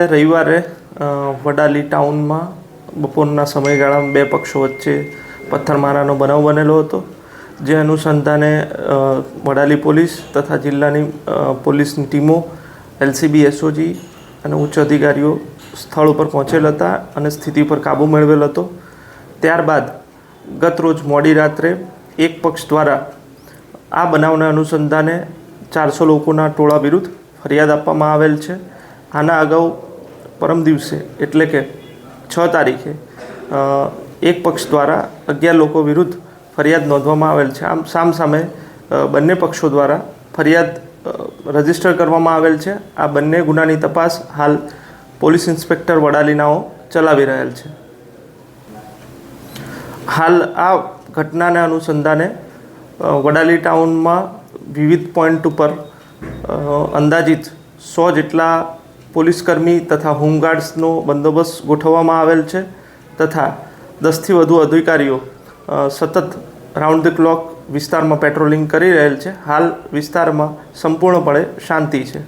રવિવારે વડાલી ટાઉનમાં બપોરના સમયગાળામાં બે પક્ષો વચ્ચે પથ્થરમારાનો બનાવ બનેલો હતો, જે અનુસંધાને વડાલી પોલીસ તથા જિલ્લાની પોલીસની ટીમો, એલસીબી, એસઓજી અને ઉચ્ચ અધિકારીઓ સ્થળ ઉપર પહોંચેલ હતા અને સ્થિતિ પર કાબૂ મેળવેલ હતો. ત્યારબાદ ગતરોજ મોડી રાત્રે એક પક્ષ દ્વારા આ બનાવના અનુસંધાને 400 લોકોના ટોળા વિરુદ્ધ ફરિયાદ આપવામાં આવેલ છે. આના અગાઉ પરમ દિવસે એટલે કે 6 તારીખે એક પક્ષ દ્વારા 11 લોકો વિરુદ્ધ ફરિયાદ નોંધવામાં આવેલ છે. આમ સામસામે બંને પક્ષો દ્વારા ફરિયાદ રજીસ્ટર કરવામાં આવેલ છે. આ બંને ગુનાની તપાસ હાલ પોલીસ ઇન્સ્પેક્ટર વડાલીનાઓ ચલાવી રહેલ છે. હાલ આ ઘટનાને અનુસંધાને વડાલી ટાઉનમાં વિવિધ પોઈન્ટ ઉપર અંદાજિત 100 જેટલા પોલીસકર્મી તથા હોમગાર્ડ્સનો બંદોબસ્ત ગોઠવવામાં આવેલ છે તથા 10થી વધુ અધિકારીઓ સતત રાઉન્ડ ધ ક્લોક વિસ્તારમાં પેટ્રોલિંગ કરી રહેલ છે. હાલ વિસ્તારમાં સંપૂર્ણપણે શાંતિ છે.